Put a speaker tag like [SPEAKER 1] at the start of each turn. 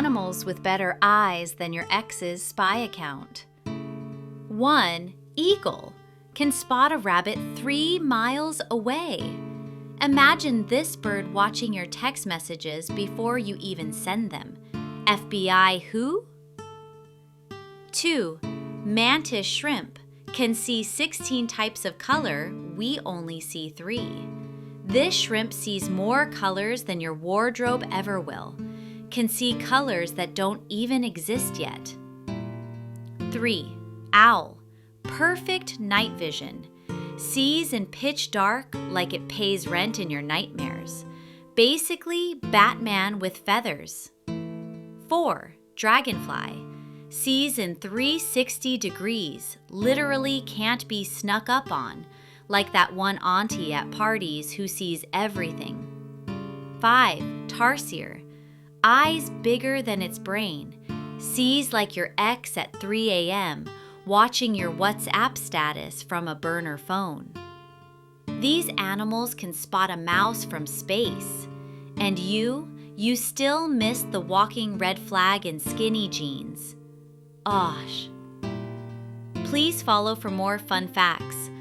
[SPEAKER 1] Animals with better eyes than your ex's spy account. 1. Eagle can spot a rabbit 3 miles away. Imagine this bird watching your text messages before you even send them. FBI who? 2. Mantis shrimp can see 16 types of color, we only see 3. This shrimp sees more colors than your wardrobe ever will, can see colors that don't even exist yet. 3. Owl, perfect night vision, sees in pitch dark like it pays rent in your nightmares. Basically, Batman with feathers. 4. Dragonfly, sees in 360 degrees, literally can't be snuck up on, like that one auntie at parties who sees everything. 5. Tarsier, eyes bigger than its brain, sees like your ex at 3 a.m., watching your WhatsApp status from a burner phone. These animals can spot a mouse from space, and you still miss the walking red flag in skinny jeans. Osh. Please follow for more fun facts.